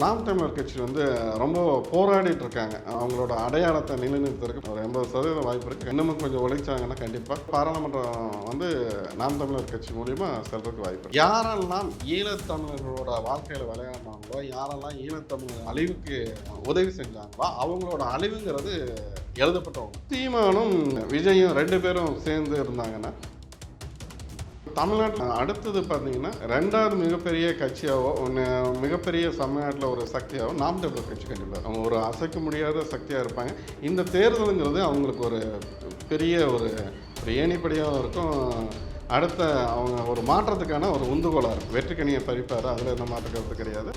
நாம் தமிழர் கட்சி ரொம்ப போராடிட்டு இருக்காங்க. அவங்களோட அடையாளத்தை நிலைநிறுத்துறதுக்கு ஒரு 80% வாய்ப்பு இருக்குது. இன்னமும் கொஞ்சம் உழைச்சாங்கன்னா கண்டிப்பாக பாராளுமன்றம் நாம் தமிழர் கட்சி மூலிமா செல்றதுக்கு வாய்ப்பு இருக்குது. யாரெல்லாம் ஈழத்தமிழர்களோட வாழ்க்கையில் விளையாடினாங்களோ, யாரெல்லாம் ஈழத்தமிழர் அழிவுக்கு உதவி செஞ்சாங்களோ அவங்களோட அழிவுங்கிறது எழுதப்பட்டவங்க. சீமானும் விஜயும் 2 பேரும் சேர்ந்து இருந்தாங்கன்னா தமிழ்நாட்டில் அடுத்தது பார்த்தீங்கன்னா 2வது மிகப்பெரிய கட்சியாவோ மிகப்பெரிய தமிழ்நாட்டில் ஒரு சக்தியாவோ நாம் தமிழர் கட்சி கண்டிப்பாக அவங்க ஒரு அசைக்க முடியாத சக்தியாக இருப்பாங்க. இந்த தேர்தலுங்கிறது அவங்களுக்கு ஒரு பெரிய ஒரு ஏணிப்படியாகவும் இருக்கும். அடுத்த அவங்க ஒரு மாற்றத்துக்கான ஒரு உந்துகோலாக இருக்கும். வெற்றிக்கனியை பறிப்பார், அதில் எந்த மாற்ற கருத்து கிடையாது.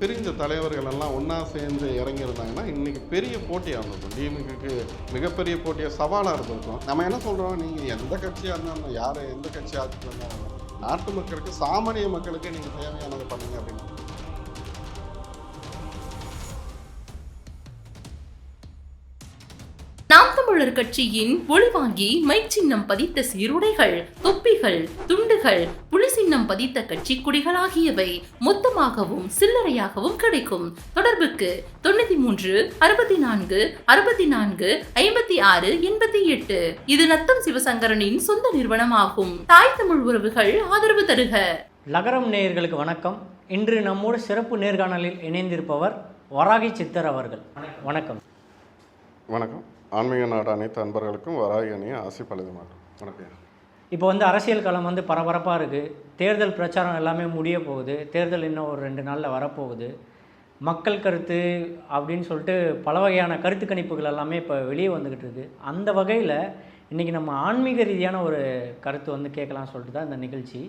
பிரிஞ்ச தலைவர்கள் எல்லாம் ஒன்றா சேர்ந்து இறங்கியிருந்தாங்கன்னா இன்றைக்கி பெரிய போட்டியாக இருந்திருக்கும். டிஎம்கேக்கு மிகப்பெரிய போட்டியாக சவாலாக இருந்திருக்கும். நம்ம என்ன சொல்கிறோம், நீங்கள் எந்த கட்சியாக இருந்தாலும் யார் எந்த கட்சி ஆட்சிக்கு வந்தாலும் நாட்டு மக்களுக்கு சாமானிய மக்களுக்கு நீங்கள் தேவையானதை பண்ணுங்க அப்படின்னு. நாம் தமிழர் கட்சியின் ஒளிவாங்கி மை சின்னம் பதித்த சீருடைகள், தொப்பிகள், துண்டுகள், புலி சின்னம் பதித்த கட்சி கொடிகள் ஆகியவை மொத்தமாகவும் சில்லறையாகவும் கிடைக்கும். தொடர்புக்கு 93 64 64 56 88. இது நத்தம் சிவசங்கரனின் சொந்த நிறுவனமாகும். தாய் தமிழ் உறவுகள் ஆதரவு தருக. லகரம் நேயர்களுக்கு வணக்கம். இன்று நம்மோடு சிறப்பு நேர்காணலில் இணைந்திருப்பவர் வராகி சித்தர் அவர்கள். வணக்கம். வணக்கம். ஆன்மீக நாடு அனைத்து அன்பர்களுக்கும் வராகி அணியை ஆசைப்படுது. வணக்கம். இப்போ அரசியல் களம் பரபரப்பாக இருக்குது. தேர்தல் பிரச்சாரம் எல்லாமே முடிய போகுது. தேர்தல் இன்னும் ஒரு 2 நாளில் வரப்போகுது. மக்கள் கருத்து அப்படின்னு சொல்லிட்டு பல வகையான கருத்து கணிப்புகள் எல்லாமே இப்போ வெளியே வந்துக்கிட்டு இருக்குது. அந்த வகையில் இன்றைக்கி நம்ம ஆன்மீக ரீதியான ஒரு கருத்து கேட்கலாம்னு சொல்லிட்டு தான் இந்த நிகழ்ச்சி.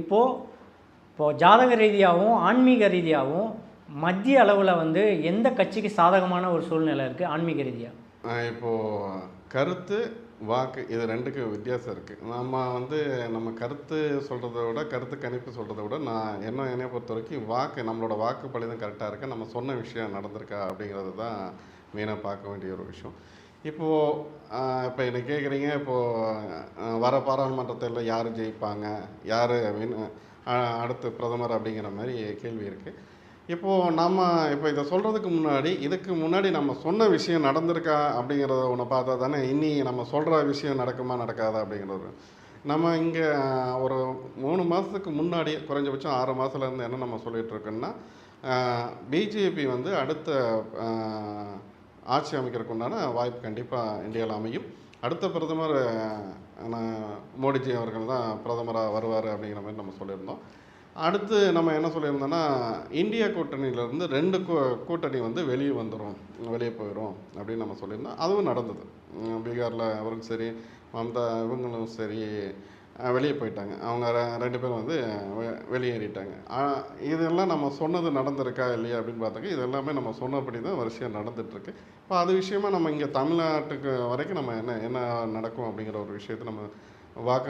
இப்போது ஜாதக ரீதியாகவும் ஆன்மீக ரீதியாகவும் மத்திய அளவில் எந்த கட்சிக்கு சாதகமான ஒரு சூழ்நிலை இருக்குது ஆன்மீக ரீதியாக? இப்போது கருத்து வாக்கு இது 2க்கு வித்தியாசம் இருக்குது. நம்ம கருத்து சொல்கிறத விட கருத்து கணிப்பு சொல்கிறத விட என்னை பொறுத்த வரைக்கும் நம்மளோட வாக்குப்படி தான் கரெக்டாக இருக்குது. நம்ம சொன்ன விஷயம் நடந்திருக்கா அப்படிங்கிறது தான் மெயினாக பார்க்க வேண்டிய ஒரு விஷயம். இப்போ என்ன கேட்குறீங்க, இப்போது வர பாராளுமன்றத்தில் யார் ஜெயிப்பாங்க, யார் அடுத்து பிரதமர் அப்படிங்கிற மாதிரி கேள்வி இருக்குது. இப்போ இதை சொல்கிறதுக்கு இதுக்கு முன்னாடி நம்ம சொன்ன விஷயம் நடந்திருக்கா அப்படிங்கிறத ஒன்று பார்த்தா தானே இனி நம்ம சொல்கிற விஷயம் நடக்குமா நடக்காதா அப்படிங்கிறது. நம்ம இங்கே ஒரு 3 மாதத்துக்கு முன்னாடி குறைஞ்சபட்சம் 6 மாதத்துலேருந்து என்ன நம்ம சொல்லிகிட்டு இருக்கோன்னா, பிஜேபி அடுத்த ஆட்சி அமைக்கிறதுக்கு உண்டான வாய்ப்பு கண்டிப்பாக இந்தியாவில் அமையும். அடுத்த பிரதமர் மோடிஜி அவர்கள் தான் பிரதமராக வருவார் அப்படிங்கிற மாதிரி நம்ம சொல்லியிருந்தோம். அடுத்து நம்ம என்ன சொல்லியிருந்தோன்னா, இந்தியா கூட்டணியிலேருந்து 2 கூட்டணி வெளியே போயிடும் அப்படின்னு நம்ம சொல்லியிருந்தோம். அதுவும் நடந்தது. பீகாரில் அவரும் சரி, மம்தா இவங்களும் சரி வெளியே போயிட்டாங்க. அவங்க 2 பேரும் வெளியேறிட்டாங்க. இதெல்லாம் நம்ம சொன்னது நடந்திருக்கா இல்லையா அப்படின்னு பார்த்தாக்க இது எல்லாமே நம்ம சொன்னபடி தான் வரிசையாக நடந்துகிட்ருக்கு. இப்போ அது விஷயமா நம்ம இங்கே தமிழ்நாட்டுக்கு வரைக்கும் நம்ம என்ன நடக்கும் அப்படிங்கிற ஒரு விஷயத்தை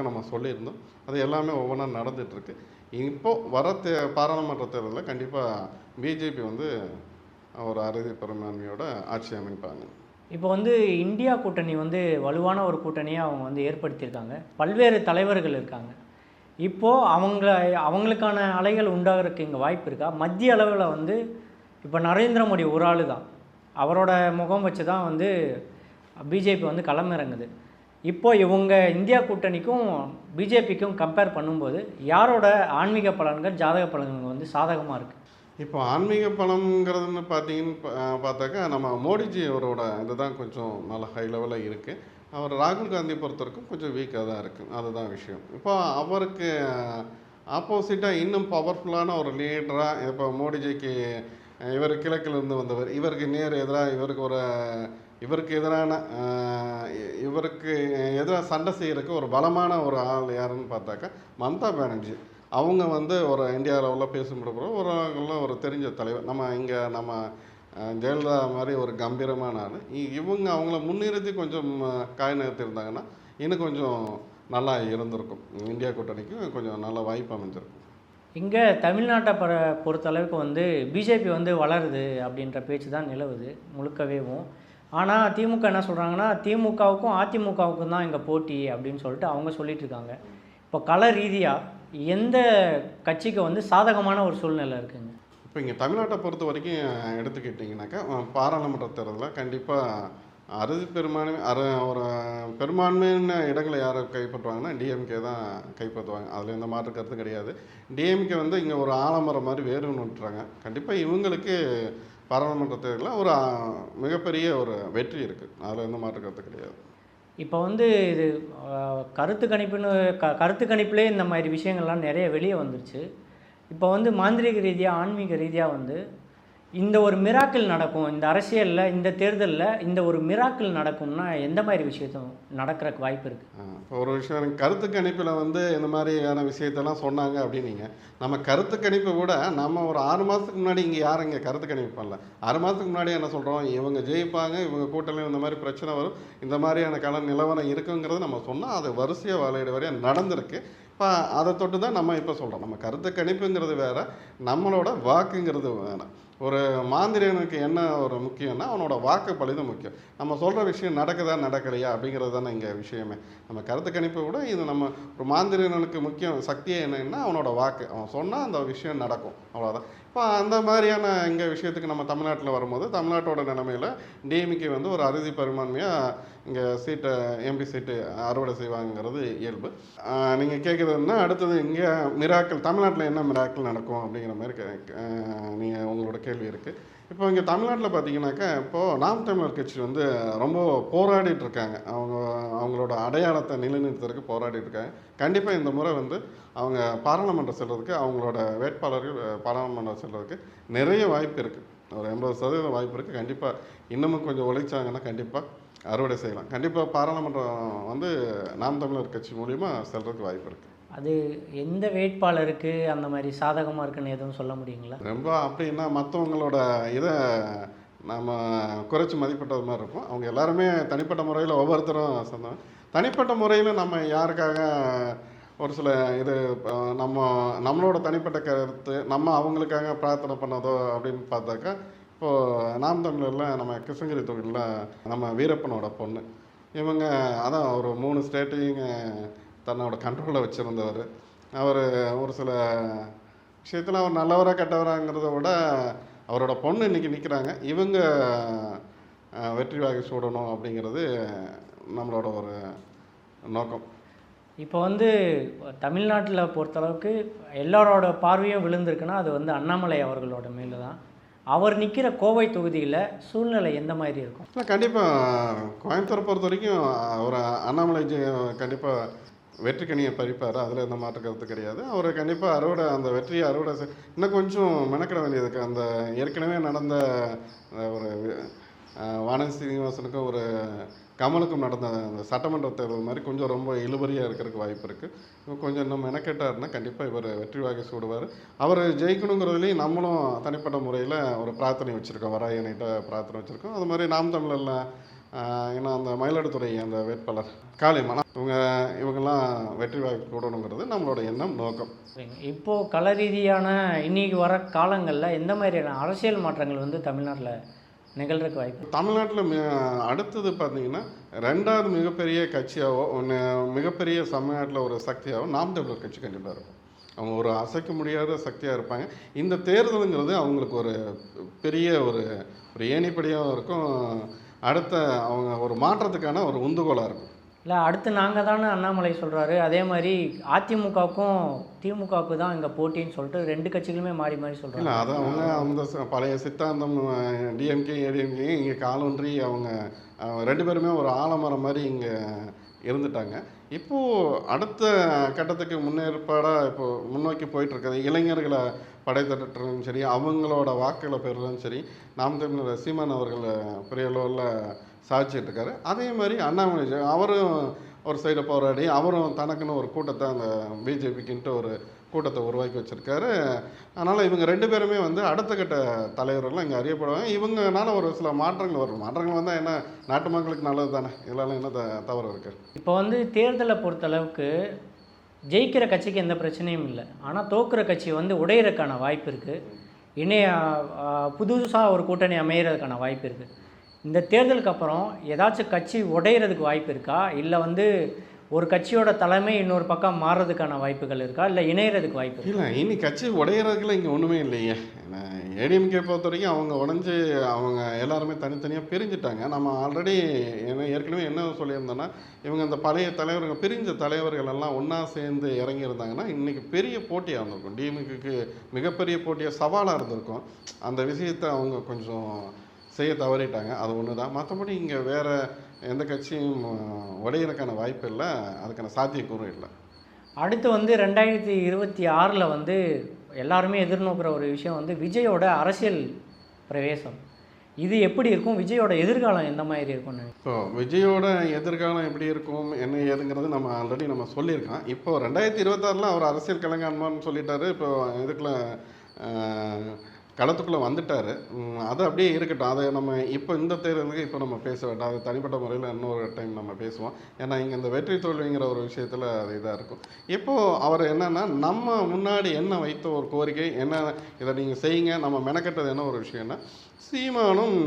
நம்ம சொல்லியிருந்தோம். அது எல்லாமே ஒவ்வொன்றா நடந்துகிட்ருக்கு. இப்போது வர பாராளுமன்ற தேர்தலில் கண்டிப்பாக பிஜேபி ஒரு அறுதி பெரும்பான்மையோட ஆட்சி அமைப்பாங்க. இப்போ இந்தியா கூட்டணி வலுவான ஒரு கூட்டணியாக அவங்க ஏற்படுத்தியிருக்காங்க. பல்வேறு தலைவர்கள் இருக்காங்க. இப்போது அவங்களுக்கான அலைகள் உண்டாகிறதுக்கு இங்கே வாய்ப்பு இருக்கா? மத்திய அளவில் இப்போ நரேந்திர மோடி ஒரு ஆள் தான், அவரோட முகம் வச்சு தான் பிஜேபி களமிறங்குது. இப்போது இவங்க இந்தியா கூட்டணிக்கும் பிஜேபிக்கும் கம்பேர் பண்ணும்போது யாரோட ஆன்மீக பலன்கள் ஜாதக பலன்கள் சாதகமாக இருக்குது? இப்போ ஆன்மீக பலம்ங்கிறதுன்னு பார்த்தாக்கா நம்ம மோடிஜி அவரோட இதுதான் கொஞ்சம் நல்ல ஹை லெவலில் இருக்குது. அவர் ராகுல் காந்தி பொறுத்தவரைக்கும் கொஞ்சம் வீக்காக தான் இருக்குது. அதுதான் விஷயம். இப்போ அவருக்கு ஆப்போசிட்டாக இன்னும் பவர்ஃபுல்லான ஒரு லீடராக இப்போ மோடிஜிக்கு இவர் கிழக்கிலிருந்து வந்தவர், இவருக்கு நேர் எதிராக இவருக்கு எதிராக சண்டை செய்கிறதுக்கு ஒரு பலமான ஒரு ஆள் யாருன்னு பார்த்தாக்கா மம்தா பானர்ஜி. அவங்க ஒரு இந்தியா லெவலில் பேசும்போது ஒரு தெரிஞ்ச தலைவர். நம்ம ஜெயலலிதா மாதிரி ஒரு கம்பீரமான ஆள். இவங்க அவங்கள முன்னிறுத்தி கொஞ்சம் காய் நகர்த்திருந்தாங்கன்னா இன்னும் கொஞ்சம் நல்லா இருந்திருக்கும். இந்தியா கூட்டணிக்கு கொஞ்சம் நல்ல வாய்ப்பு அமைஞ்சிருக்கும். இங்கே தமிழ்நாட்டை பொறுத்தளவுக்கு பிஜேபி வளருது அப்படின்ற பேச்சு தான் நிலவுது முழுக்கவேவும். ஆனால் திமுக என்ன சொல்கிறாங்கன்னா, திமுகவுக்கும் அதிமுகவுக்கும் தான் இங்கே போட்டி அப்படின்னு சொல்லிட்டு அவங்க சொல்லிட்டு இருக்காங்க. இப்போ கள ரீதியாக எந்த கட்சிக்கு சாதகமான ஒரு சூழ்நிலை இருக்குங்க? இப்போ இங்கே தமிழ்நாட்டை பொறுத்த வரைக்கும் எடுத்துக்கிட்டிங்கனாக்கா பாராளுமன்ற தேர்தலில் கண்டிப்பாக அறுதி பெரும்பான்மை ஒரு பெரும்பான்மையான இடங்களை யாரை கைப்பற்றுவாங்கன்னா டிஎம்கே தான் கைப்பற்றுவாங்க. அதில் எந்த மாற்று கருத்து கிடையாது. டிஎம்கே வந்து இங்கே ஒரு ஆலமரம் மாதிரி வேறுன்னு விட்டுறாங்க. கண்டிப்பாக இவங்களுக்கு பாராளுமன்ற தேர்தலில் ஒரு மிகப்பெரிய ஒரு வெற்றி இருக்குது. அதில் எந்த மாற்று கருத்து கிடையாது. இப்போ வந்து இது கருத்து கணிப்புலேயே இந்த மாதிரி விஷயங்கள்லாம் நிறைய வெளியே வந்துருச்சு. இப்போ வந்து மாந்திரீக ரீதியாக ஆன்மீக ரீதியாக வந்து இந்த ஒரு மிராக்கிள் நடக்கும், இந்த அரசியலில் இந்த தேர்தலில் இந்த ஒரு மிராக்கிள் நடக்கும்னா எந்த மாதிரி விஷயத்தும் நடக்கிறதுக்கு வாய்ப்பு இருக்குது? இப்போ ஒரு விஷயம் கருத்து கணிப்பில் வந்து இந்த மாதிரியான விஷயத்தெல்லாம் சொன்னாங்க அப்படின்னீங்க. நம்ம கருத்து கணிப்பை கூட நம்ம ஒரு 6 மாதத்துக்கு முன்னாடி இங்கே யாரும் இங்கே கருத்து கணிப்பு பண்ணல. 6 மாதத்துக்கு முன்னாடி என்ன சொல்கிறோம், இவங்க ஜெயிப்பாங்க, இவங்க கூட்டணியில் இந்த மாதிரி பிரச்சனை வரும், இந்த மாதிரியான நிலவரம் இருக்குங்கிறது நம்ம சொன்னால் அது வரிசையாக வரையாக நடந்திருக்கு. இப்போ அதை தொட்டு தான் நம்ம இப்போ சொல்கிறோம். நம்ம கருத்து கணிப்புங்கிறது வேறு, நம்மளோட வாக்குங்கிறது வேறு. ஒரு மாந்திரியனுக்கு என்ன ஒரு முக்கியம்னா அவனோட வாக்கு பலிதான் முக்கியம். நம்ம சொல்கிற விஷயம் நடக்குதா நடக்கலையா அப்படிங்கிறது தானே இங்கே விஷயமே. நம்ம கருத்து கணிப்பை விட இது நம்ம ஒரு மாந்திரியனுக்கு முக்கியம் சக்தியே என்னன்னா அவனோட வாக்கு. அவன் சொன்னால் அந்த விஷயம் நடக்கும், அவ்வளோதான். இப்போ அந்த மாதிரியான இங்கே விஷயத்துக்கு நம்ம தமிழ்நாட்டில் வரும்போது தமிழ்நாட்டோட நிலைமையில் டிஎம்கே வந்து ஒரு அறுதி பெரும்பான்மையாக இங்கே சீட்டை எம்பி சீட்டு அறுவடை செய்வாங்கிறது இயல்பு. நீங்கள் கேட்குறதுன்னா அடுத்தது இங்கே மிராக்கள் தமிழ்நாட்டில் என்ன மிராக்கள் நடக்கும் அப்படிங்கிற மாதிரி நீங்கள் உங்களோட கேள்வி இருக்குது. இப்போ இங்கே தமிழ்நாட்டில் பார்த்தீங்கன்னாக்கா இப்போது நாம் தமிழர் கட்சி வந்து ரொம்ப போராடிட்டு இருக்காங்க. அவங்களோட அடையாளத்தை நிலைநிறுத்துறதுக்கு போராடிட்டு இருக்காங்க. கண்டிப்பாக இந்த முறை வந்து அவங்க பாராளுமன்றம் செல்றதுக்கு அவங்களோட வேட்பாளர்கள் பாராளுமன்றம் செல்றதுக்கு நிறைய வாய்ப்பு இருக்குது. ஒரு 80% வாய்ப்பு இருக்குது. கண்டிப்பாக இன்னமும் கொஞ்சம் உழைச்சாங்கன்னா கண்டிப்பாக அறுவடை செய்யலாம். கண்டிப்பாக பாராளுமன்றம் வந்து நாம் தமிழர் கட்சி மூலிமா செல்றதுக்கு வாய்ப்பு இருக்குது. அது எந்த வேட்பாளருக்கு அந்த மாதிரி சாதகமாக இருக்குன்னு எதுவும் சொல்ல முடியுங்களா? ரொம்ப அப்படின்னா மற்றவங்களோட இதை நம்ம குறைச்சி மதிப்பிட்டது மாதிரி இருக்கும். அவங்க எல்லாருமே தனிப்பட்ட முறையில் ஒவ்வொருத்தரும் சொந்தம். தனிப்பட்ட முறையில் நம்ம யாருக்காக ஒரு சில இது நம்மளோட தனிப்பட்ட கருத்து நம்ம அவங்களுக்காக பிரார்த்தனை பண்ணதோ அப்படின்னு பார்த்தாக்கா, இப்போது நாம் தமிழரில் நம்ம கிருஷ்ணகிரி தொகுதியில் நம்ம வீரப்பனோட பொண்ணு இவங்க அதான் ஒரு 3 ஸ்டேட்டையும் தன்னோட கண்ட்ரோலில் வச்சுருந்தவர். அவர் ஒரு சில விஷயத்தில் அவர் நல்லவராக கெட்டவராங்கிறத விட அவரோட பொண்ணு இன்றைக்கி நிற்கிறாங்க. இவங்க வெற்றி வாகை சூடணும் அப்படிங்கிறது நம்மளோட ஒரு நோக்கம். இப்போ வந்து தமிழ்நாட்டில் பொறுத்தளவுக்கு எல்லாரோட பார்வையும் விழுந்திருக்குன்னா அது வந்து அண்ணாமலை அவர்களோட மேலே தான். அவர் நிற்கிற கோவை தொகுதியில் சூழ்நிலை எந்த மாதிரி இருக்கும்? இல்லை, கண்டிப்பாக கோயம்புத்தூரை பொறுத்த வரைக்கும் ஒரு அண்ணாமலை கண்டிப்பாக வெற்றி கனியை பறிப்பார். அதில் எந்த மாற்று கருத்து கிடையாது. அவர் கண்டிப்பாக அந்த வெற்றியை இன்னும் கொஞ்சம் மெனக்கிட வேண்டியதுக்கு அந்த ஏற்கனவே நடந்த ஒரு வானதி சீனிவாசனுக்கும் ஒரு கமலுக்கும் நடந்த அந்த சட்டமன்ற தேர்தல் மாதிரி கொஞ்சம் ரொம்ப இழுபறியாக இருக்கிறதுக்கு வாய்ப்பு இருக்குது. கொஞ்சம் இன்னும் மெனக்கெட்டாருன்னா கண்டிப்பாக இவர் வெற்றி வாகை சூடுவார். அவர் ஜெயிக்கணுங்கிறதுலேயும் நம்மளும் தனிப்பட்ட முறையில் ஒரு பிரார்த்தனை வச்சுருக்கோம், வராயணிகிட்ட பிரார்த்தனை வச்சுருக்கோம். அது மாதிரி நாம் தமிழரில் ஏன்னா அந்த மயிலாடுதுறை அந்த வேட்பாளர் காளியம்மா இவங்கெல்லாம் வெற்றி வாய்ப்பு கூடணுங்கிறது நம்மளோட எண்ணம், நோக்கம். இப்போது கள ரீதியான இன்றைக்கி வர காலங்களில் எந்த மாதிரியான அரசியல் மாற்றங்கள் வந்து தமிழ்நாட்டில் நிகழ்றதுக்கு வாய்ப்பு? தமிழ்நாட்டில் அடுத்தது பார்த்திங்கன்னா 2வது மிகப்பெரிய கட்சியாகவோ மிகப்பெரிய தமிழ்நாட்டில் ஒரு சக்தியாகவோ நாம் தமிழர் கட்சி கண்டிப்பாக இருக்கும். அவங்க ஒரு அசைக்க முடியாத சக்தியாக இருப்பாங்க. இந்த தேர்தலுங்கிறது அவங்களுக்கு ஒரு பெரிய ஒரு ஏணிப்படியாகவும் இருக்கும். அடுத்த அவங்க ஒரு மாற்றத்துக்கான ஒரு உந்துகோலாக இருக்கும். இல்லை, அடுத்து நாங்கள் தானே அண்ணாமலை சொல்கிறாரு. அதே மாதிரி அதிமுகவுக்கும் திமுகவுக்கு தான் இங்கே போட்டின்னு சொல்லிட்டு 2 கட்சிகளுமே மாறி மாறி சொல்கிறாங்க. இல்லை, அது அவங்க அந்த பழைய சித்தாந்தம் டிஎம்கே ஏடிஎம்கே இங்கே காலொன்றி அவங்க 2 பேருமே ஒரு ஆலமரம் மாதிரி இங்கே இருந்துட்டாங்க. இப்போது அடுத்த கட்டத்துக்கு முன்னேற்பாடாக இப்போது முன்னோக்கி போயிட்டுருக்குது. இளைஞர்களை படைத்தட்டுறதும் சரி, அவங்களோட வாக்குகளை பெறுறதும் சரி, நாம் தமிழர் சீமான் அவர்கள் பெரிய அளவில் சாதிச்சுட்டு இருக்காரு. அதே மாதிரி அண்ணாமலை அவரும் ஒரு சைடை போராடி அவரும் தனக்குன்னு ஒரு கூட்டத்தை அந்த பிஜேபிக்குன்ட்டு ஒரு கூட்டத்தை உருவாக்கி வச்சுருக்காரு. அதனால் இவங்க 2 பேருமே வந்து அடுத்த கட்ட தலைவர்கள்லாம் இங்கே அறியப்படுவாங்க. இவங்கனால ஒரு சில மாற்றங்கள் வரும். மாற்றங்கள் வந்தால் என்ன, நாட்டு மக்களுக்கு நல்லது தானே. இதெல்லாம் என்ன தவறு இருக்குது? இப்போ வந்து தேர்தலை பொறுத்தளவுக்கு ஜெயிக்கிற கட்சிக்கு எந்த பிரச்சனையும் இல்லை. ஆனால் தோக்குற கட்சி வந்து உடையிறதுக்கான வாய்ப்பு இருக்குது. புதுசாக ஒரு கூட்டணி அமைகிறதுக்கான வாய்ப்பு இருக்குது. இந்த தேர்தலுக்கு அப்புறம் ஏதாச்சும் கட்சி உடையிறதுக்கு வாய்ப்பு இருக்கா? இல்லை வந்து ஒரு கட்சியோட தலைமை இன்னொரு பக்கம் மாறுறதுக்கான வாய்ப்புகள் இருக்கா, இல்லை இணையறதுக்கு வாய்ப்பு இருக்கா? இல்லை இனி கட்சி உடையிறதுக்குலாம் இங்கே ஒன்றுமே இல்லையே. ஏடிஎம்கே பொறுத்த வரைக்கும் அவங்க உடஞ்சி அவங்க எல்லாருமே தனித்தனியாக பிரிஞ்சுட்டாங்க. நம்ம ஆல்ரெடி ஏற்கனவே என்ன சொல்லியிருந்தோன்னா, இவங்க அந்த பழைய தலைவர்கள் பிரிஞ்ச தலைவர்கள் எல்லாம் ஒன்றா சேர்ந்து இறங்கியிருந்தாங்கன்னா இன்றைக்கி பெரிய போட்டியாக இருந்திருக்கும். டிஎம்கேக்கு மிகப்பெரிய போட்டியாக சவாலாக இருந்திருக்கும். அந்த விஷயத்தை அவங்க கொஞ்சம் செய்ய தவறிட்டாங்க. அது ஒன்று தான். மற்றபடி இங்கே வேறு எந்த கட்சியும் உடையிறதுக்கான வாய்ப்பு இல்லை, அதுக்கான சாத்தியக்கூறும் இல்லை. அடுத்து வந்து 2026 வந்து எல்லாருமே எதிர்நோக்கிற ஒரு விஷயம் வந்து விஜயோட அரசியல் பிரவேசம். இது எப்படி இருக்கும், விஜயோட எதிர்காலம் எந்த மாதிரி இருக்கும்னு? இப்போ விஜயோட எதிர்காலம் எப்படி இருக்கும் என்ன ஏதுங்கிறது நம்ம ஆல்ரெடி நம்ம சொல்லியிருக்கோம். இப்போ 2026 அவர் அரசியல் கிளங்கான்மான்னு சொல்லிட்டாரு. இப்போ இதுக்குள்ள களத்துக்குள்ளே வந்துட்டார். அது அப்படியே இருக்கட்டும். அதை நம்ம இப்போ இந்த தேர்தலுக்கு இப்போ நம்ம பேச வேண்டாம். அது தனிப்பட்ட முறையில் இன்னொரு டைம் நம்ம பேசுவோம். ஏன்னா இங்கே இந்த வெற்றி தோல்விங்கிற ஒரு விஷயத்தில் அது இதாக இருக்கும். இப்போது அவர் என்னென்னா, நம்ம முன்னாடி என்ன வைத்த ஒரு கோரிக்கை என்ன, இதை நீங்கள் செய்யுங்க, நம்ம மெனக்கட்டது என்ன ஒரு விஷயம்னா, சீமானும்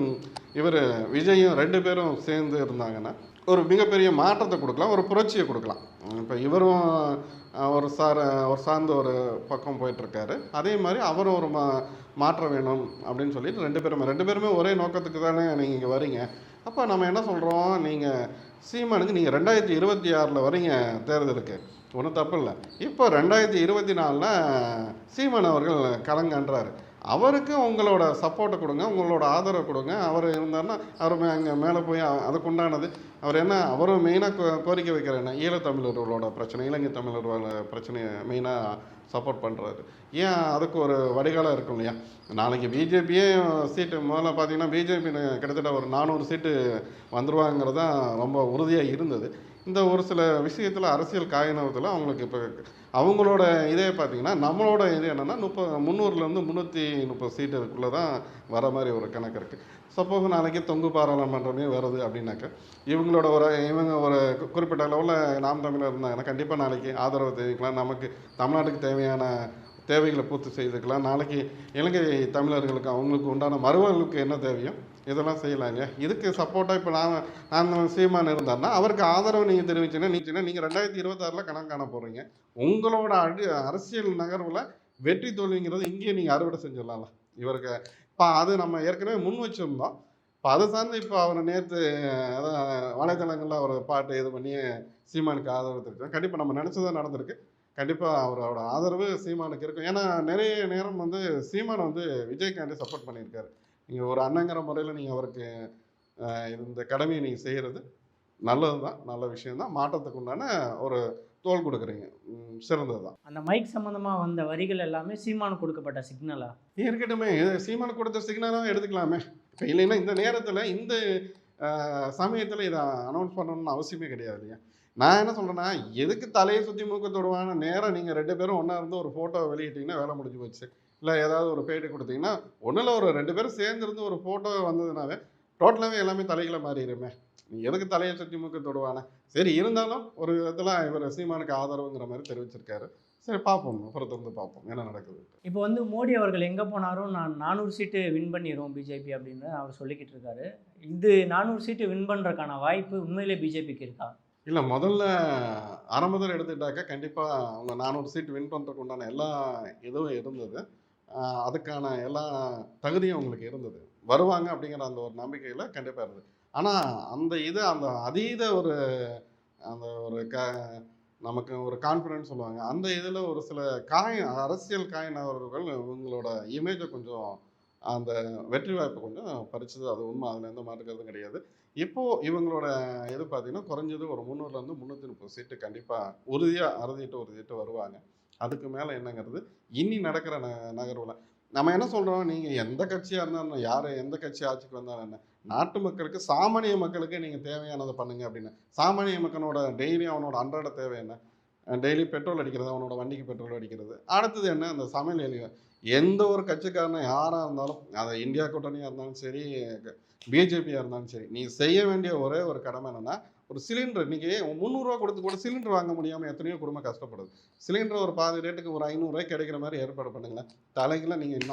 இவர் விஜயும் 2 பேரும் சேர்ந்து இருந்தாங்கன்னா ஒரு மிகப்பெரிய மாற்றத்தை கொடுக்கலாம், ஒரு புரட்சியை கொடுக்கலாம். இப்போ இவரும் ஒரு சார்ந்த ஒரு பக்கம் போயிட்டுருக்காரு. அதே மாதிரி அவரும் ஒரு மாற்றம் வேணும் அப்படின்னு சொல்லிட்டு 2 பேருமே ஒரே நோக்கத்துக்கு தானே நீங்கள் இங்கே வரீங்க. அப்போ நம்ம என்ன சொல்கிறோம், நீங்கள் சீமானுக்கு நீங்கள் 2026 வரீங்க தேர்தலுக்கு, ஒன்றும் தப்பு இல்லை. இப்போ 2024 சீமான் அவர்கள் களங்கன்றாரு. அவருக்கு உங்களோட சப்போர்ட்டை கொடுங்க, உங்களோட ஆதரவை கொடுங்க. அவர் இருந்தார்னா அவர் அங்கே மேலே போய் அதுக்குண்டானது அவர் என்ன, அவரும் மெயினாக கோரிக்கை வைக்கிற என்ன, ஈழத்தமிழர்களோட பிரச்சனை, இலங்கை தமிழர்களோட பிரச்சனையை மெயினாக சப்போர்ட் பண்ணுறாரு. ஏன் அதுக்கு ஒரு வடிகாலம் இருக்கும் இல்லையா? நாளைக்கு பிஜேபியே சீட்டு முதல்ல பார்த்தீங்கன்னா பிஜேபி கிட்டத்தட்ட ஒரு 400 சீட்டு வந்துருவாங்கிறது தான் ரொம்ப உறுதியாக இருந்தது. இந்த ஒரு சில விஷயத்தில் அரசியல் காயினத்தில் அவங்களுக்கு இப்போ அவங்களோட இதே பார்த்திங்கன்னா, நம்மளோட இது என்னென்னா 300லேருந்து 330 சீட்டுக்குள்ளே தான் வர மாதிரி ஒரு கணக்கு இருக்குது. சப்போஸ் நாளைக்கு தொங்கு பாராளுமன்றமே வருது அப்படின்னாக்கா இவங்க ஒரு குறிப்பிட்ட அளவில் நாம் தமிழர் இருந்தாங்கன்னா கண்டிப்பாக நாளைக்கு ஆதரவு தெரிவிக்கலாம். நமக்கு தமிழ்நாட்டுக்கு தேவையான தேவைகளை பூர்த்தி செய்துக்கலாம். நாளைக்கு இலங்கை தமிழர்களுக்கு அவங்களுக்கு உண்டான மறுவாழ்வுக்கு என்ன தேவையோ இதெல்லாம் செய்யலாம் இல்லையா? இதுக்கு சப்போர்ட்டாக இப்போ நான் சீமான் இருந்தார்னா அவருக்கு ஆதரவு நீங்கள் தெரிவிச்சுன்னா நீங்கள் 2026 கணக்கு காண போகிறீங்க. உங்களோட அரசியல் நகர்வில் வெற்றி தோல்விங்கிறது இங்கேயே நீங்கள் அறுவடை செஞ்சிடலாம்ல இவருக்கு. இப்போ அது நம்ம ஏற்கனவே முன் வச்சுருந்தோம். இப்போ அதை சார்ந்து இப்போ அவர் நேற்று அதான் வலைதளங்களில் அவர் பாட்டு இது பண்ணி சீமானுக்கு ஆதரவு தெரிவித்தோம். கண்டிப்பாக நம்ம நினச்சதான் நடந்திருக்கு. கண்டிப்பாக அவரோட ஆதரவு சீமானுக்கு இருக்கும். ஏன்னா நிறைய நேரம் வந்து சீமான் வந்து விஜய்காண்டி சப்போர்ட் பண்ணியிருக்காரு. நீங்கள் ஒரு அண்ணங்கிற முறையில் நீங்கள் அவருக்கு இந்த கடமையை நீங்கள் செய்கிறது நல்லது தான், நல்ல விஷயந்தான். மாற்றத்துக்கு உண்டான ஒரு தோல் கொடுக்குறீங்க, சிறந்தது தான். அந்த மைக் சம்மந்தமாக வந்த வரிகள் எல்லாமே சீமானுக்கு கொடுக்கப்பட்ட சிக்னலா இருக்கட்டுமே? சீமானுக்கு கொடுத்த சிக்னலாக எடுத்துக்கலாமே. இப்போ இல்லைன்னா இந்த நேரத்தில் இந்த சமயத்தில் இதை அனௌன்ஸ் பண்ணணும்னு அவசியமே கிடையாது இல்லையா? நான் என்ன சொல்கிறேன்னா, எதுக்கு தலையை சுற்றி மூக்க தொடுவான நேரம் நீங்கள் 2 பேரும் ஒன்றா இருந்து ஒரு ஃபோட்டோவை வெளியிட்டிங்கன்னா வேலை முடிஞ்சு போச்சு. இல்லை ஏதாவது ஒரு பேட்டி கொடுத்தீங்கன்னா ஒன்றில் ஒரு 2 பேரும் சேர்ந்துருந்து ஒரு ஃபோட்டோ வந்ததுனாவே டோட்டலாகவே எல்லாமே தலைகளை மாறிடுமே. நீ எதுக்கு தலையை சுற்றி மூக்க தொடுவானே? சரி, இருந்தாலும் ஒரு விதத்தில் இவர் சீமானுக்கு ஆதரவுங்கிற மாதிரி தெரிவிச்சிருக்காரு. சரி, பார்ப்போம், பொறுத்திருந்து பார்ப்போம் என்ன நடக்குது. இப்போ வந்து மோடி அவர்கள் எங்கே போனாலும் நான் 400 சீட்டு வின் பண்ணிடுவோம் பிஜேபி அப்படின்னு அவர் சொல்லிக்கிட்டு இருக்காரு. இது 400 சீட்டு வின் பண்ணுறதுக்கான வாய்ப்பு உண்மையிலே பிஜேபிக்கு இருக்கா? இல்லை, முதல்ல ஆரம்பத்தில் எடுத்துக்கிட்டாக்கா கண்டிப்பாக அவங்க 400 சீட் வின் பண்ணுறதுக்கு உண்டான எல்லா இதுவும் இருந்தது. அதுக்கான எல்லா தகுதியும் அவங்களுக்கு இருந்தது. வருவாங்க அப்படிங்கிற அந்த ஒரு நம்பிக்கையில் கண்டிப்பாக இருந்தது. ஆனால் அந்த அதீத ஒரு நமக்கு ஒரு கான்ஃபிடன்ஸ் சொல்லுவாங்க. அந்த இதில் ஒரு சில அரசியல் காயினவர்கள் இவங்களோட இமேஜை கொஞ்சம் அந்த வெற்றி வாய்ப்பை கொஞ்சம் பறிச்சது. அது உண்மை, அதில் எந்த மாற்றுக்கிறதும் கிடையாது. இப்போது இவங்களோட இது பார்த்திங்கன்னா குறைஞ்சது ஒரு 300லேருந்து 330 சீட்டு கண்டிப்பாக உறுதியாக அறுதிட்டு வருவாங்க. அதுக்கு மேலே என்னங்கிறது இனி நடக்கிற நகர்வில் நம்ம என்ன சொல்கிறோம், நீங்கள் எந்த கட்சியாக இருந்தாலும் யார் எந்த கட்சி ஆட்சிக்கு வந்தாலும் என்ன, நாட்டு மக்களுக்கு சாமானிய மக்களுக்கு நீங்கள் தேவையானதை பண்ணுங்க அப்படின்னு. சாமானிய மக்களோட டெய்லி அவனோட அன்றாட தேவை என்ன? டெய்லி பெட்ரோல் அடிக்கிறது, அவனோட வண்டிக்கு பெட்ரோல் அடிக்கிறது. அடுத்தது என்ன, அந்த சமையல் எலிகள். எந்த ஒரு கட்சிக்காரனும் யாராக இருந்தாலும், அதை இந்தியா கூட்டணியாக இருந்தாலும் சரி, பிஜேபியாக இருந்தாலும் சரி, நீ செய்ய வேண்டிய ஒரே ஒரு கடமை என்னென்னா, ஒரு சிலிண்டர் இன்றைக்கி 300 ரூபா கொடுத்து கூட சிலிண்டர் வாங்க முடியாமல் எத்தனையோ குடும்பம் கஷ்டப்படுது. சிலிண்டர் ஒரு பாதி ரேட்டுக்கு ஒரு 500 ரூபாய்க்கு கிடைக்கிற மாதிரி ஏற்பாடு பண்ணுங்களேன். தலைகளை நீங்கள்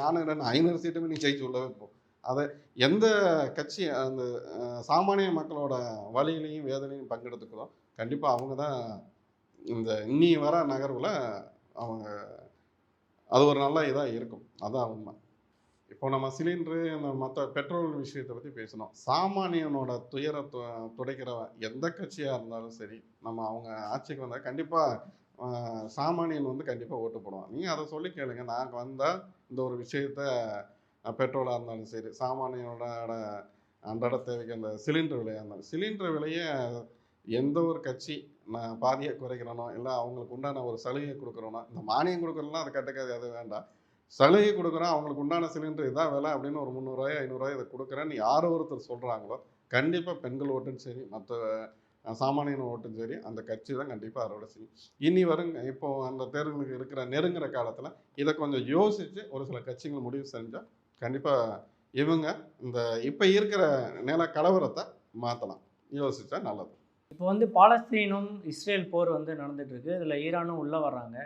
500 சீட்டுமே நீ ஜெயிச்சு உள்ளவே போ. அதை எந்த கட்சி அந்த சாமானிய மக்களோட வலியிலையும் வேதனையும் பங்கெடுத்துக்கிறோம், கண்டிப்பாக அவங்க தான் இந்த இன்னி வர நகர்வில் அவங்க அது ஒரு நல்ல இதாக இருக்கும். அதான் உண்மை. இப்போ நம்ம சிலிண்டரு இந்த மற்ற பெட்ரோல் விஷயத்தை பற்றி பேசணும். சாமானியனோட துயரை துடைக்கிறவன் எந்த கட்சியாக இருந்தாலும் சரி, நம்ம அவங்க ஆட்சிக்கு வந்தால் கண்டிப்பாக சாமானியன் வந்து கண்டிப்பாக ஓட்டு போடுவான். நீங்கள் அதை சொல்லி கேளுங்க. நாங்கள் வந்தால் இந்த ஒரு விஷயத்த பெட்ரோலாக இருந்தாலும் சரி, சாமானியனோட அன்றாட தேவைக்கு அந்த சிலிண்டர் விலையாக இருந்தாலும் சிலிண்டர் விலையை எந்த ஒரு கட்சி நான் பாதியை குறைக்கிறனோ இல்லை அவங்களுக்கு உண்டான ஒரு சலுகை கொடுக்குறோன்னா, இந்த மானியம் கொடுக்குறோன்னா அது கட்டுக்காது, அது வேண்டாம். சலுகை கொடுக்குறோம், அவங்களுக்கு உண்டான சிலிண்டர் இதான் விலை அப்படின்னு ஒரு 300 500 இதை கொடுக்குறேன்னு யாரோ ஒருத்தர் சொல்கிறாங்களோ, கண்டிப்பாக பெண்கள் ஓட்டும் சரி, மற்ற சாமானியன் ஓட்டும் சரி, அந்த கட்சி தான் கண்டிப்பாக அறுவடை செய்யும். இனி வருங்க இப்போது அந்த தேர்தலுக்கு இருக்கிற நெருங்குற காலத்தில் இதை கொஞ்சம் யோசித்து ஒரு சில கட்சிகள் முடிவு செஞ்சால் கண்டிப்பாக இவங்க இந்த இப்போ இருக்கிற நில கலவரத்தை மாற்றலாம். யோசித்தா நல்லது. இப்போ வந்து பாலஸ்தீனும் இஸ்ரேல் போர் வந்து நடந்துட்டு இருக்கு. இதில் ஈரானும் உள்ளே வர்றாங்க.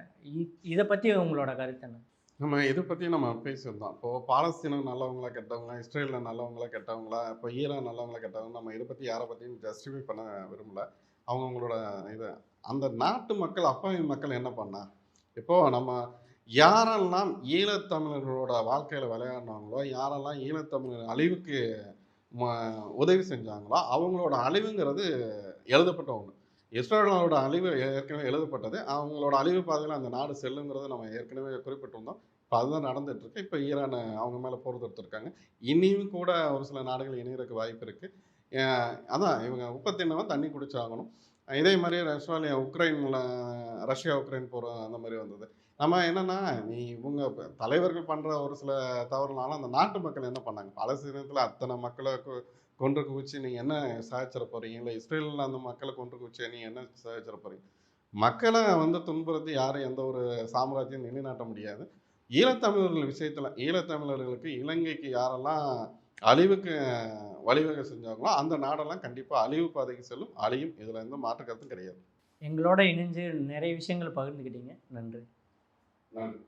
இதை பற்றி உங்களோட கருத்து என்ன? நம்ம இதை பற்றி நம்ம பேசியிருந்தோம். இப்போது பாலஸ்தீனம் நல்லவங்களா கெட்டவங்களா, இஸ்ரேலில் நல்லவங்களா கெட்டவங்களா, இப்போ ஈரான் நல்லவங்களா கெட்டவங்க, நம்ம இதை பற்றி யாரை பற்றியும் ஜஸ்டிஃபை பண்ண விரும்பல. அவங்கவுங்களோட இது அந்த நாட்டு மக்கள் அப்பாவி மக்கள் என்ன பண்ணா, இப்போது நம்ம யாரெல்லாம் ஈழத்தமிழர்களோட வாழ்க்கையில் விளையாடினாங்களோ, யாரெல்லாம் ஈழத்தமிழர் அழிவுக்கு உதவி செஞ்சாங்களோ, அவங்களோட அழிவுங்கிறது எழுதப்பட்ட ஒன்று. இஸ்ரேலோட அழிவு ஏற்கனவே எழுதப்பட்டது. அவங்களோட அழிவு பாதையில் அந்த நாடு செல்லுங்கிறத நம்ம ஏற்கனவே குறிப்பிட்டிருந்தோம். இப்போ அதுதான் நடந்துகிட்ருக்கு. இப்போ ஈரான் அவங்க மேலே போர் தொடுத்துருக்காங்க. இனியும் கூட ஒரு சில நாடுகள் இணையறதுக்கு வாய்ப்பு இருக்குது. அதான் இவங்க உப்பு தின்னவன் தண்ணி குடிச்சாகணும். இதே மாதிரி ரஷ்யா உக்ரைன் போர் அந்த மாதிரி வந்தது. நம்ம என்னென்னா, இவங்க தலைவர்கள் பண்ணுற ஒரு சில தவறுனால அந்த நாட்டு மக்கள் என்ன பண்ணாங்க, பாலஸ்தீனத்தில் அத்தனை மக்களை கொன்று குவிச்சு நீங்கள் என்ன சாதிச்சிட போகிறீங்க, இல்லை இஸ்ரேலில் அந்த மக்களை கொன்று குவிச்சு நீங்கள் என்ன சாதிச்சிட போகிறீங்க. மக்களை வந்து துன்புறுத்தி யாரும் எந்த ஒரு சாம்ராஜ்யம் நிலைநாட்ட முடியாது. ஈழத்தமிழர்கள் விஷயத்தில் ஈழத்தமிழர்களுக்கு இலங்கைக்கு யாரெல்லாம் அழிவுக்கு வழிவகை செஞ்சாங்களோ அந்த நாடெல்லாம் கண்டிப்பாக அழிவு பாதைக்கு செல்லும், அழியும். இதில் எந்த மாற்று கருத்தும் கிடையாது. எங்களோட இணைஞ்சு நிறைய விஷயங்கள் பகிர்ந்துக்கிட்டீங்க. நன்றி. நன்றி.